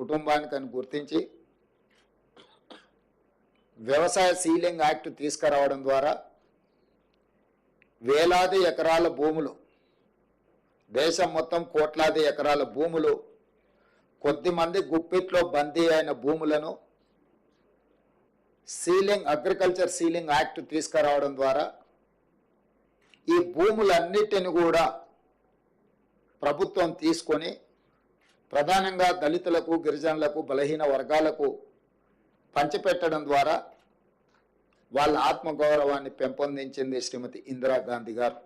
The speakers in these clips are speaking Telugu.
కుటుంబానికని గుర్తించి వ్యవసాయ సీలింగ్ యాక్ట్ తీసుకురావడం ద్వారా వేలాది ఎకరాల భూములు, దేశం మొత్తం కోట్లాది ఎకరాల భూములు, కొద్దిమంది గుప్పిట్లో బందీ అయిన భూములను అగ్రికల్చర్ సీలింగ్ యాక్ట్ తీసుకురావడం ద్వారా ఈ భూములన్నిటిని కూడా ప్రభుత్వం తీసుకొని ప్రధానంగా దళితులకు, గిరిజనులకు, బలహీన వర్గాలకు పంచిపెట్టడం ద్వారా వాళ్ళ ఆత్మగౌరవాన్ని పెంపొందించింది శ్రీమతి ఇందిరాగాంధీ గారు.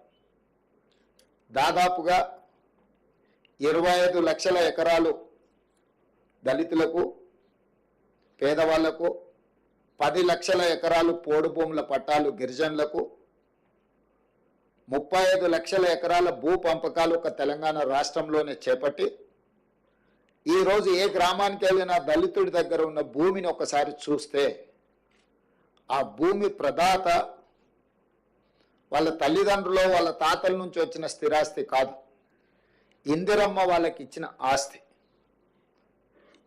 దాదాపుగా 25 లక్షల ఎకరాలు దళితులకు, పేదవాళ్లకు, 10 లక్షల ఎకరాలు పోడు భూముల పట్టాలు గిరిజనులకు, 35 లక్షల ఎకరాల భూ పంపకాలు ఒక తెలంగాణ రాష్ట్రంలోనే చేపట్టి ఈరోజు ఏ గ్రామానికి వెళ్ళినా దళితుడి దగ్గర ఉన్న భూమిని ఒకసారి చూస్తే ఆ భూమి ప్రదాత వాళ్ళ తల్లిదండ్రులు, వాళ్ళ తాతల నుంచి వచ్చిన స్థిరాస్తి కాదు, ఇందిరమ్మ వాళ్ళకి ఇచ్చిన ఆస్తి.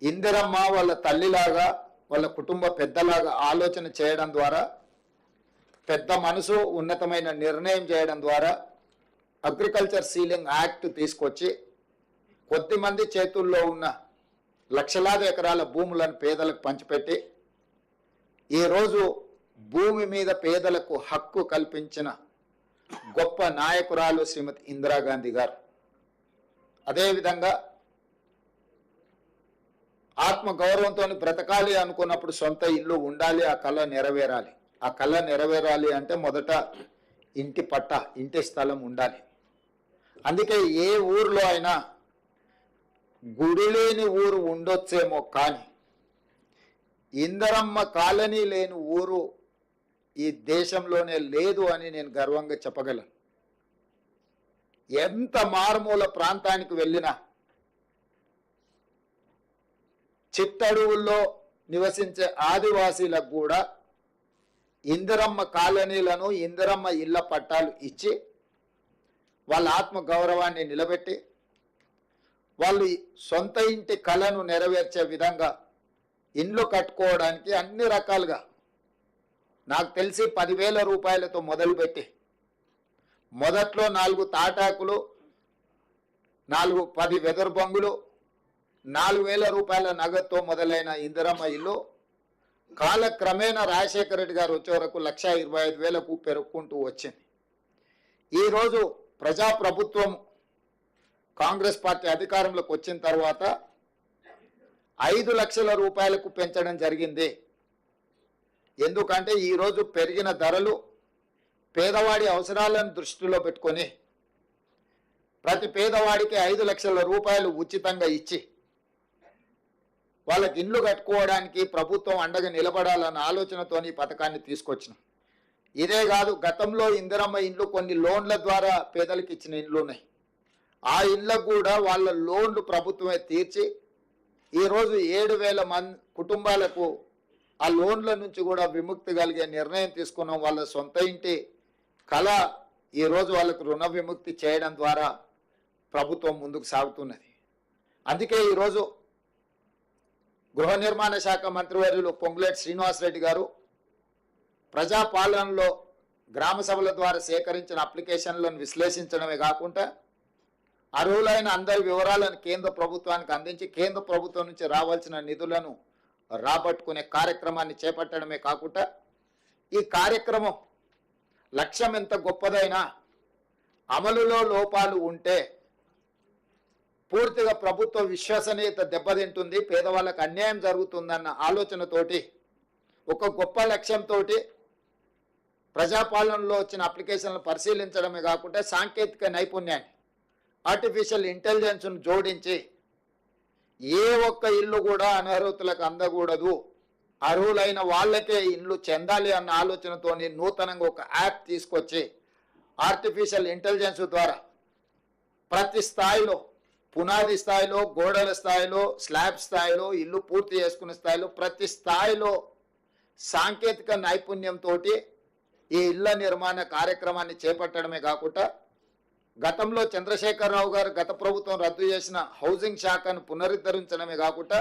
ఇందిరమ్మ వాళ్ళ తల్లిలాగా, వాళ్ళ కుటుంబ పెద్దలాగా ఆలోచన చేయడం ద్వారా, పెద్ద మనసు, ఉన్నతమైన నిర్ణయం చేయడం ద్వారా అగ్రికల్చర్ సీలింగ్ యాక్ట్ తీసుకొచ్చి కొద్దిమంది చేతుల్లో ఉన్న లక్షలాది ఎకరాల భూములను పేదలకు పంచిపెట్టి ఈరోజు భూమి మీద పేదలకు హక్కు కల్పించిన గొప్ప నాయకురాలు శ్రీమతి ఇందిరాగాంధీ గారు. అదేవిధంగా ఆత్మ గౌరవంతో బ్రతకాలి అనుకున్నప్పుడు సొంత ఇల్లు ఉండాలి, ఆ కళ నెరవేరాలి. ఆ కళ నెరవేరాలి అంటే మొదట ఇంటి పట్ట, ఇంటి స్థలం ఉండాలి. అందుకే ఏ ఊర్లో అయినా గుడి లేని ఊరు ఉండొచ్చేమో కానీ ఇందిరమ్మ కాలనీ లేని ఊరు ఈ దేశంలోనే లేదు అని నేను గర్వంగా చెప్పగలను. ఎంత మారుమూల ప్రాంతానికి వెళ్ళినా చిట్టడువుల్లో నివసించే ఆదివాసీలకు కూడా ఇందిరమ్మ కాలనీలను, ఇందిరమ్మ ఇళ్ల పట్టాలు ఇచ్చి వాళ్ళ ఆత్మ గౌరవాన్ని నిలబెట్టి వాళ్ళు సొంత ఇంటి కళను నెరవేర్చే విధంగా ఇండ్లు కట్టుకోవడానికి అన్ని రకాలుగా నాకు తెలిసి 10,000 రూపాయలతో మొదలుపెట్టి మొదట్లో 4 తాటాకులు, 10 వెదర్ బొంగులు, 4,000 రూపాయల నగదుతో మొదలైన ఇందిరమ్మ ఇల్లు కాలక్రమేణా రాజశేఖర రెడ్డి గారు వచ్చే వరకు 1,25,000కు పెరుగుకుంటూ వచ్చింది. ఈరోజు ప్రజాప్రభుత్వం కాంగ్రెస్ పార్టీ అధికారంలోకి వచ్చిన తర్వాత 5 లక్షల రూపాయలకు పెంచడం జరిగింది. ఎందుకంటే ఈరోజు పెరిగిన ధరలు పేదవాడి అవసరాలను దృష్టిలో పెట్టుకొని ప్రతి పేదవాడికి 5 లక్షల రూపాయలు ఉచితంగా ఇచ్చి వాళ్ళకి ఇండ్లు కట్టుకోవడానికి ప్రభుత్వం అండగా నిలబడాలన్న ఆలోచనతో ఈ పథకాన్ని తీసుకొచ్చినాం. ఇదే కాదు, గతంలో ఇందిరమ్మ ఇండ్లు కొన్ని లోన్ల ద్వారా పేదలకు ఇచ్చిన ఇండ్లు ఉన్నాయి. ఆ ఇళ్లకు కూడా వాళ్ళ లోన్లు ప్రభుత్వమే తీర్చి ఈరోజు 7,000 కుటుంబాలకు ఆ లోన్ల నుంచి కూడా విముక్తి కలిగే నిర్ణయం తీసుకున్నాం. వాళ్ళ సొంత ఇంటి కళ ఈరోజు వాళ్ళకు రుణ విముక్తి చేయడం ద్వారా ప్రభుత్వం ముందుకు సాగుతున్నది. అందుకే ఈరోజు గృహ నిర్మాణ శాఖ మంత్రివర్యులు పొంగులేటి శ్రీనివాసరెడ్డి గారు ప్రజాపాలనలో గ్రామ సభల ద్వారా సేకరించిన అప్లికేషన్లను విశ్లేషించడమే కాకుండా అర్హులైన అందరి వివరాలను కేంద్ర ప్రభుత్వానికి అందించి కేంద్ర ప్రభుత్వం నుంచి రావాల్సిన నిధులను రాబట్టుకునే కార్యక్రమాన్ని చేపట్టడమే కాకుండా ఈ కార్యక్రమం లక్ష్యం ఎంత గొప్పదైనా అమలులో లోపాలు ఉంటే పూర్తిగా ప్రభుత్వ విశ్వసనీయత దెబ్బతింటుంది, పేదవాళ్ళకు అన్యాయం జరుగుతుందన్న ఆలోచనతోటి ఒక గొప్ప లక్ష్యంతో ప్రజాపాలనలో వచ్చిన అప్లికేషన్లను పరిశీలించడమే కాకుండా సాంకేతిక నైపుణ్యాన్ని, ఆర్టిఫిషియల్ ఇంటెలిజెన్స్ను జోడించి ఏ ఒక్క ఇల్లు కూడా అనర్హులకు అందకూడదు, అర్హులైన వాళ్ళకే ఇల్లు చెందాలి అన్న ఆలోచనతో నూతనంగా ఒక యాప్ తీసుకొచ్చి ఆర్టిఫిషియల్ ఇంటెలిజెన్స్ ద్వారా ప్రతి స్థాయిలో, పునాది స్థాయిలో, గోడల స్థాయిలో, స్లాబ్ స్థాయిలో, ఇల్లు పూర్తి చేసుకునే స్థాయిలో ప్రతి స్థాయిలో సాంకేతిక నైపుణ్యంతో ఈ ఇళ్ల నిర్మాణ కార్యక్రమాన్ని చేపట్టడమే కాకుండా గతంలో చంద్రశేఖరరావు గారు గత ప్రభుత్వం రద్దు చేసిన హౌసింగ్ శాఖను పునరుద్ధరించడమే కాకుండా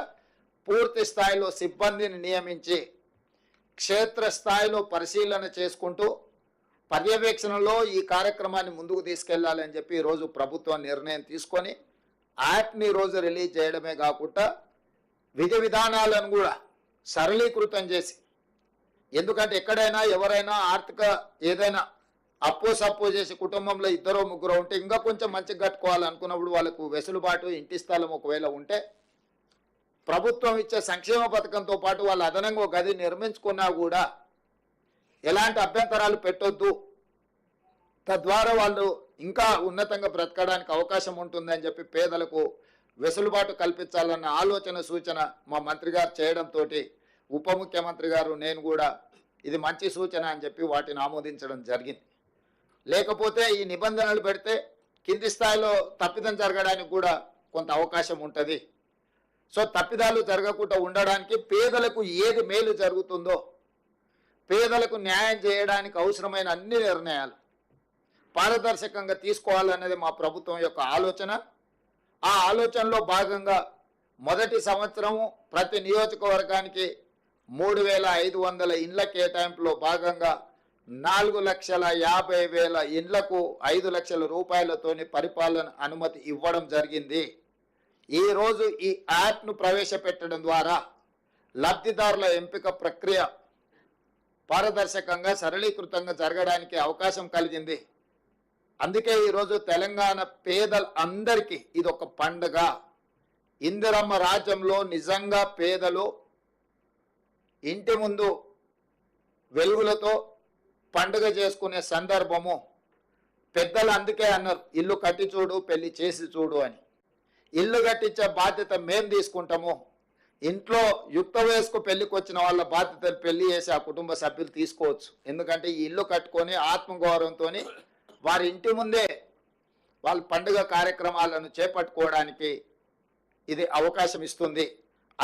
పూర్తి స్థాయిలో సిబ్బందిని నియమించి క్షేత్రస్థాయిలో పరిశీలన చేసుకుంటూ పర్యవేక్షణలో ఈ కార్యక్రమాన్ని ముందుకు తీసుకెళ్లాలని చెప్పి ఈరోజు ప్రభుత్వం నిర్ణయం తీసుకొని యాప్ని ఈరోజు రిలీజ్ చేయడమే కాకుండా విధి విధానాలను కూడా సరళీకృతం చేసి, ఎందుకంటే ఎక్కడైనా ఎవరైనా ఆర్థిక ఏదైనా అప్పు సప్పు చేసి కుటుంబంలో ఇద్దరో ముగ్గురు ఉంటే ఇంకా కొంచెం మంచిగా కట్టుకోవాలనుకున్నప్పుడు వాళ్ళకు వెసులుబాటు ఇంటి స్థలం ఒకవేళ ఉంటే ప్రభుత్వం ఇచ్చే సంక్షేమ పథకంతో పాటు వాళ్ళు అదనంగా ఒక గది నిర్మించుకున్నా కూడా ఎలాంటి అభ్యంతరాలు పెట్టొద్దు, తద్వారా వాళ్ళు ఇంకా ఉన్నతంగా బ్రతకడానికి అవకాశం ఉంటుందని చెప్పి పేదలకు వెసులుబాటు కల్పించాలన్న ఆలోచన సూచన మా మంత్రి గారు చేయడంతో ఉప ముఖ్యమంత్రి గారు నేను కూడా ఇది మంచి సూచన అని చెప్పి వాటిని ఆమోదించడం జరిగింది. లేకపోతే ఈ నిబంధనలు పెడితే కింది స్థాయిలో తప్పిదం జరగడానికి కూడా కొంత అవకాశం ఉంటుంది. సో తప్పిదాలు జరగకుండా ఉండడానికి పేదలకు ఏది మేలు జరుగుతుందో, పేదలకు న్యాయం చేయడానికి అవసరమైన అన్ని నిర్ణయాలు పారదర్శకంగా తీసుకోవాలనేది మా ప్రభుత్వం యొక్క ఆలోచన. ఆ ఆలోచనలో భాగంగా మొదటి సంవత్సరము ప్రతి నియోజకవర్గానికి 3,500 ఇండ్ల కేటాయింపులో భాగంగా 4,50,000 ఇండ్లకు 5 లక్షల రూపాయలతోని పరిపాలన అనుమతి ఇవ్వడం జరిగింది. ఈరోజు ఈ యాప్ను ప్రవేశపెట్టడం ద్వారా లబ్ధిదారుల ఎంపిక ప్రక్రియ పారదర్శకంగా సరళీకృతంగా జరగడానికి అవకాశం కలిగింది. అందుకే ఈరోజు తెలంగాణ పేదలందరికీ ఇది ఒక పండుగ. ఇందిరమ్మ రాజ్యంలో నిజంగా పేదలు ఇంటి ముందు వెలుగులతో పండుగ చేసుకునే సందర్భము. పెద్దలు అందుకే అన్నారు, ఇల్లు కట్టి చూడు పెళ్లి చేసి చూడు అని. ఇల్లు కట్టించే బాధ్యత మేము తీసుకుంటాము. ఇంట్లో యుక్త వయస్కు పెళ్లికి వచ్చిన వాళ్ళ బాధ్యతలు పెళ్లి చేసి ఆ కుటుంబ సభ్యులు తీసుకోవచ్చు. ఎందుకంటే ఈ ఇల్లు కట్టుకొని ఆత్మగౌరవంతో వారి ఇంటి ముందే వాళ్ళ పండుగ కార్యక్రమాలను చేపట్టుకోవడానికి ఇది అవకాశం ఇస్తుంది.